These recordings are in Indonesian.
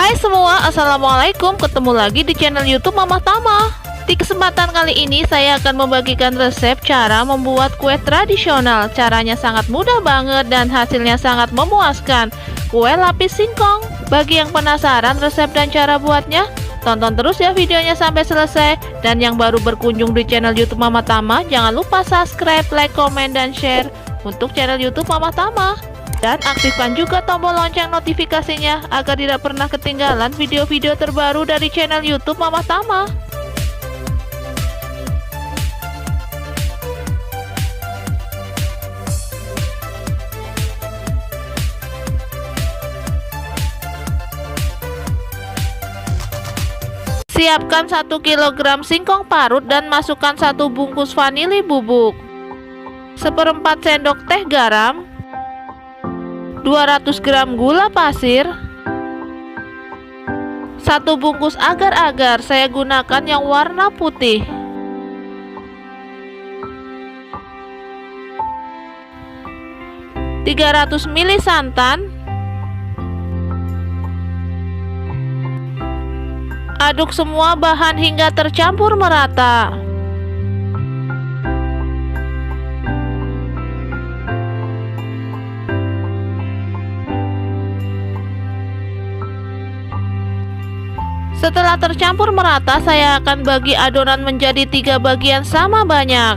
Hai semua, assalamualaikum. Ketemu lagi di channel YouTube Mama Tama. Di kesempatan kali ini saya akan membagikan resep cara membuat kue tradisional. Caranya sangat mudah banget dan hasilnya sangat memuaskan. Kue lapis singkong. Bagi yang penasaran resep dan cara buatnya, tonton terus ya videonya sampai selesai. Dan yang baru berkunjung di channel YouTube Mama Tama, jangan lupa subscribe, like, komen, dan share untuk channel YouTube Mama Tama. Dan aktifkan juga tombol lonceng notifikasinya agar tidak pernah ketinggalan video-video terbaru dari channel YouTube Mama Tama. Siapkan 1 kg singkong parut dan masukkan 1 bungkus vanili bubuk, 1/4 sendok teh garam, 200 gram gula pasir, 1 bungkus agar-agar, saya gunakan yang warna putih, 300 ml santan. Aduk semua bahan hingga tercampur merata. Setelah tercampur merata, saya akan bagi adonan menjadi 3 bagian sama banyak.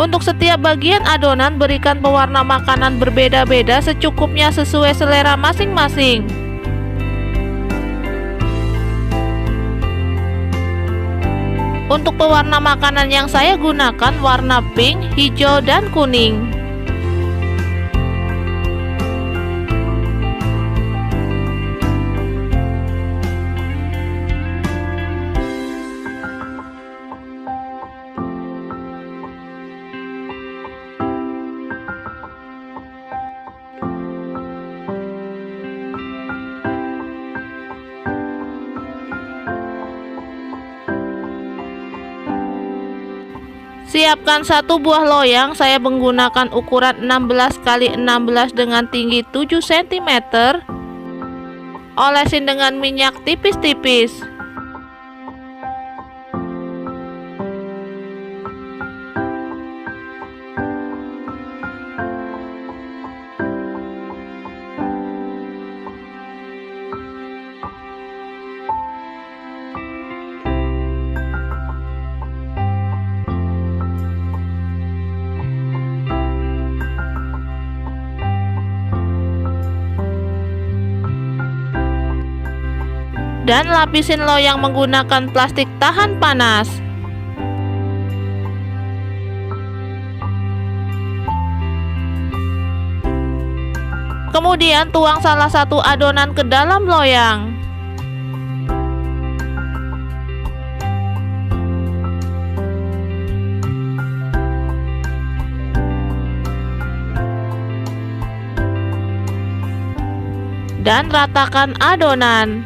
Untuk setiap bagian adonan berikan pewarna makanan berbeda-beda secukupnya sesuai selera masing-masing. Untuk pewarna makanan yang saya gunakan warna pink, hijau, dan kuning. Siapkan 1 buah loyang, saya menggunakan ukuran 16 x 16 dengan tinggi 7 cm. Olesin dengan minyak tipis-tipis. Dan lapisin loyang menggunakan plastik tahan panas. Kemudian tuang salah satu adonan ke dalam loyang. Dan ratakan adonan.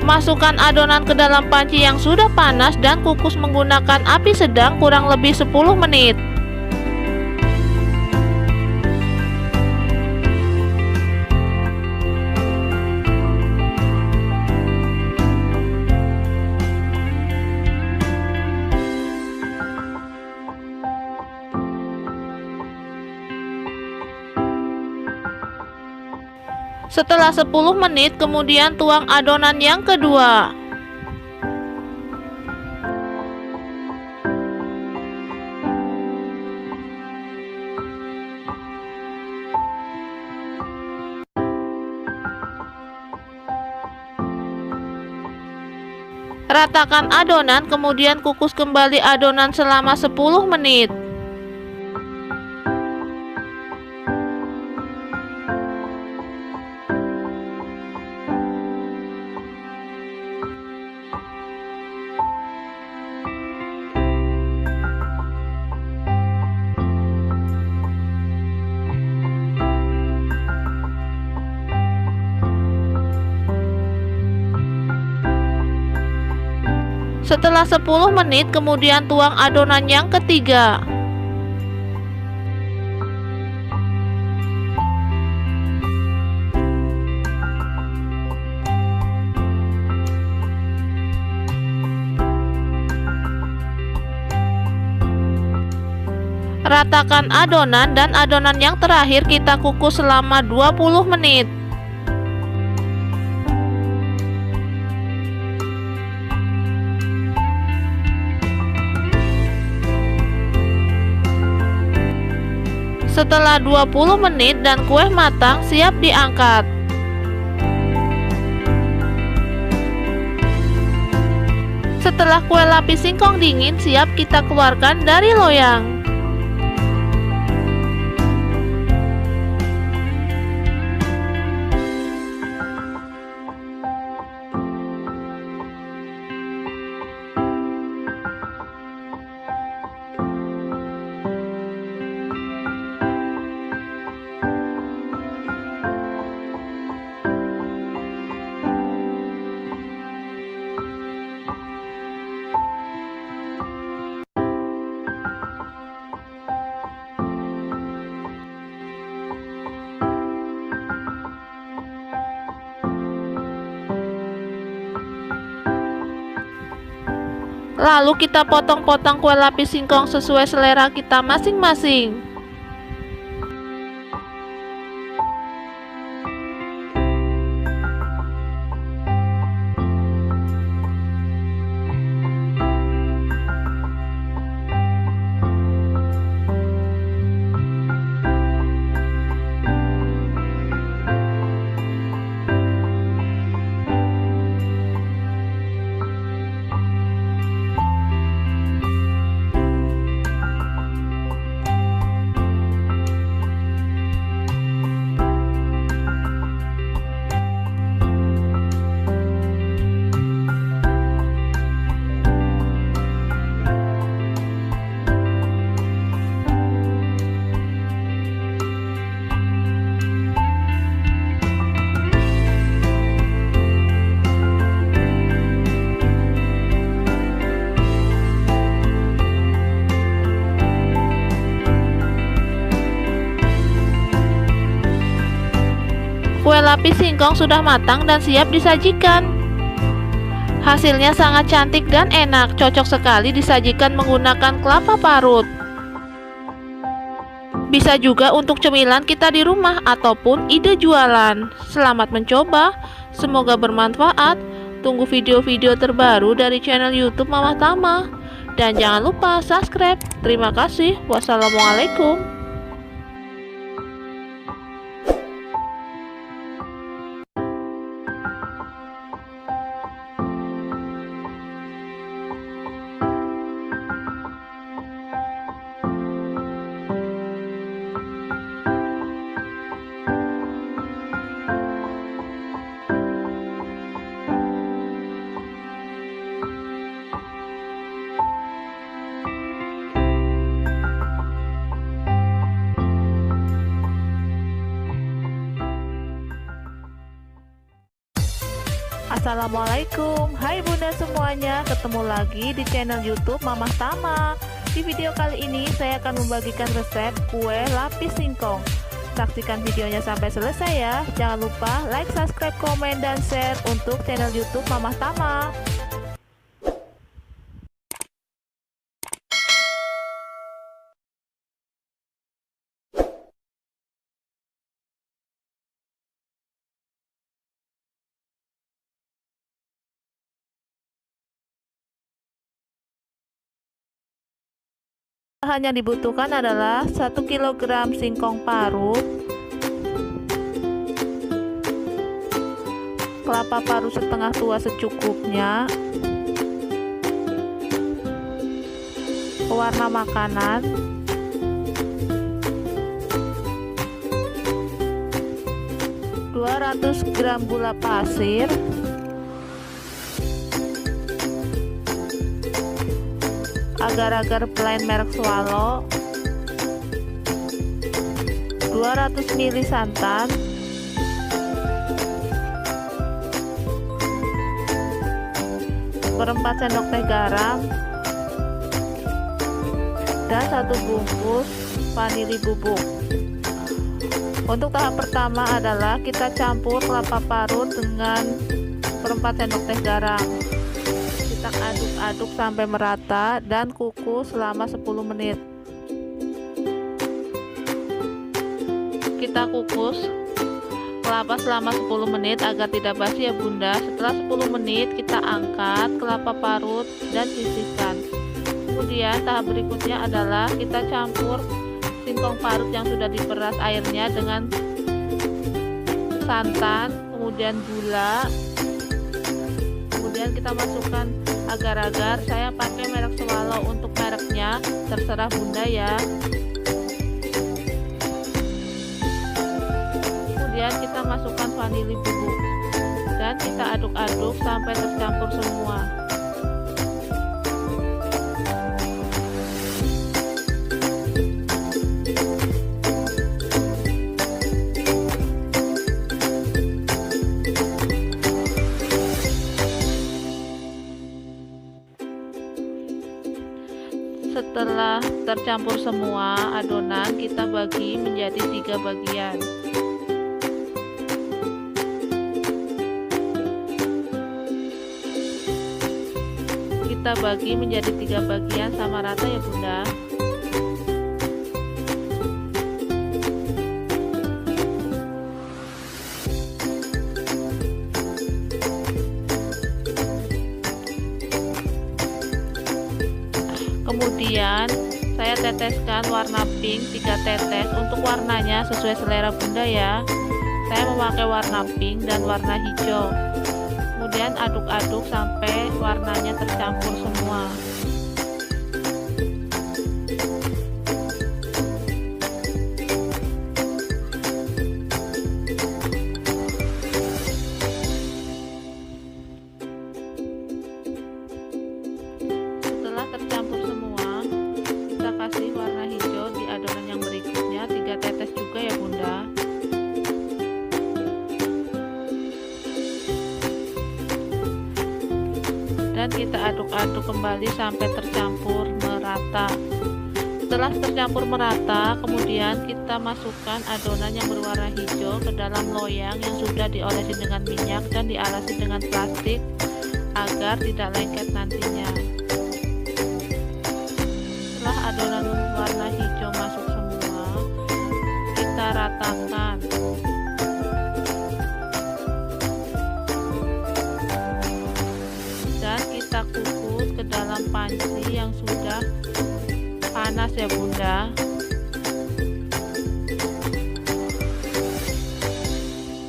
Masukkan adonan ke dalam panci yang sudah panas dan kukus menggunakan api sedang kurang lebih 10 menit. Setelah 10 menit, kemudian tuang adonan yang kedua. Ratakan adonan, kemudian kukus kembali adonan selama 10 menit. Setelah 10 menit, kemudian tuang adonan yang ketiga. Ratakan adonan dan adonan yang terakhir kita kukus selama 20 menit. Setelah 20 menit dan kue matang, siap diangkat. Setelah kue lapis singkong dingin, siap kita keluarkan dari loyang. Lalu kita potong-potong kue lapis singkong sesuai selera kita masing-masing. Kue lapis singkong sudah matang dan siap disajikan. Hasilnya sangat cantik dan enak, cocok sekali disajikan menggunakan kelapa parut. Bisa juga untuk cemilan kita di rumah ataupun ide jualan. Selamat mencoba, semoga bermanfaat. Tunggu video-video terbaru dari channel YouTube Mama Tama. Dan jangan lupa subscribe. Terima kasih. Wassalamualaikum. Assalamualaikum, hai bunda semuanya, ketemu lagi di channel YouTube Mama Tama. Di video kali ini saya akan membagikan resep kue lapis singkong. Saksikan videonya sampai selesai ya. Jangan lupa like, subscribe, komen, dan share untuk channel YouTube Mama Tama. Bahan yang dibutuhkan adalah 1 kg singkong parut, kelapa parut setengah tua secukupnya, pewarna makanan, (200 gram gula pasir, agar-agar plain merek Swallow, 200 ml santan, seperempat sendok teh garam, dan 1 bungkus vanili bubuk. Untuk tahap pertama adalah kita campur kelapa parut dengan seperempat sendok teh garam. Kita aduk-aduk sampai merata dan kukus selama 10 menit. Kita kukus kelapa selama 10 menit agar tidak basi ya bunda. Setelah 10 menit kita angkat kelapa parut dan sisihkan. Kemudian tahap berikutnya adalah kita campur singkong parut yang sudah diperas airnya dengan santan, kemudian gula, kemudian kita masukkan agar-agar. Saya pakai merek Swallow, untuk mereknya terserah bunda ya. Kemudian kita masukkan vanili bubuk dan kita aduk-aduk sampai tercampur semua. Setelah tercampur semua adonan, kita bagi menjadi 3 bagian. Kita bagi menjadi 3 bagian sama rata ya bunda. Kemudian saya teteskan warna pink 3 tetes. Untuk warnanya sesuai selera bunda ya. Saya memakai warna pink dan warna hijau. Kemudian aduk-aduk sampai warnanya tercampur semua. Setelah tercampur semua, kita kasih warna hijau di adonan yang berikutnya, 3 tetes juga ya bunda. Dan kita aduk-aduk kembali sampai tercampur merata. Setelah tercampur merata, kemudian kita masukkan adonan yang berwarna hijau ke dalam loyang yang sudah diolesi dengan minyak dan dialasi dengan plastik agar tidak lengket nantinya. Setelah adonan warna hijau masuk semua, kita ratakan. Dan kita kukus ke dalam panci yang sudah panas ya bunda.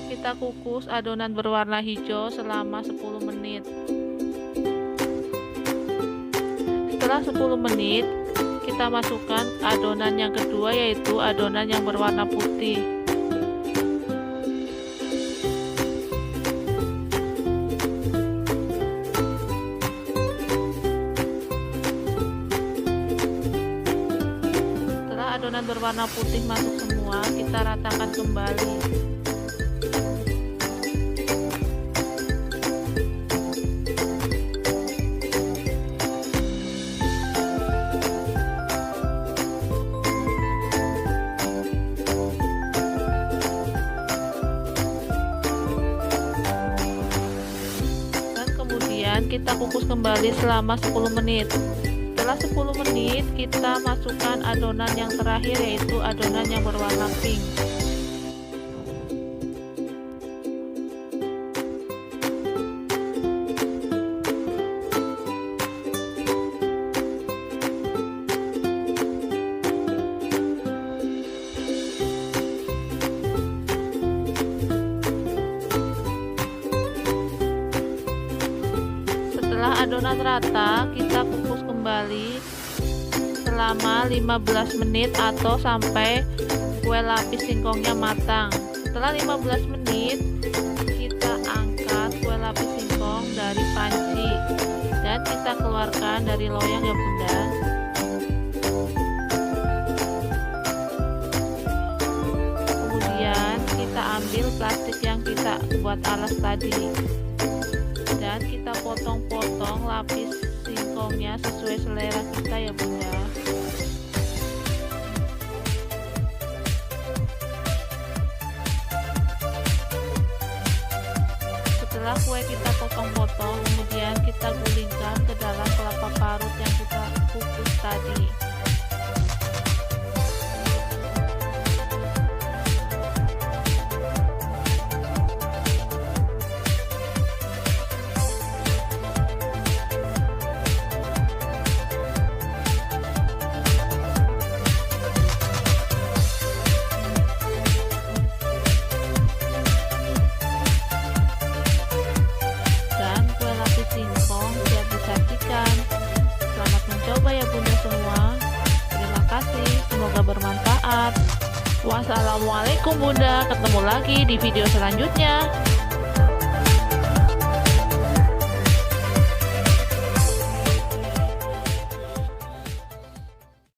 Kita kukus adonan berwarna hijau selama 10 menit. Setelah 10 menit kita masukkan adonan yang kedua, yaitu adonan yang berwarna putih. Adonan berwarna putih masuk semua, kita ratakan kembali. Dan kemudian kita kukus kembali selama 10 menit. Setelah 10 menit kita masukkan adonan yang terakhir, yaitu adonan yang berwarna pink. Setelah adonan rata, kita kukus kembali selama 15 menit atau sampai kue lapis singkongnya matang. Setelah 15 menit, kita angkat kue lapis singkong dari panci dan kita keluarkan dari loyang ya bunda. Kemudian kita ambil plastik yang kita buat alas tadi Kemudian kita potong-potong lapis singkongnya sesuai selera kita ya bunda. Setelah kue kita potong-potong, kemudian kita gulingkan ke dalam kelapa parut yang kita kukus tadi. Singkong siap disajikan. Selamat mencoba ya bunda semua. Terima kasih, semoga bermanfaat. Wassalamualaikum bunda, ketemu lagi di video selanjutnya.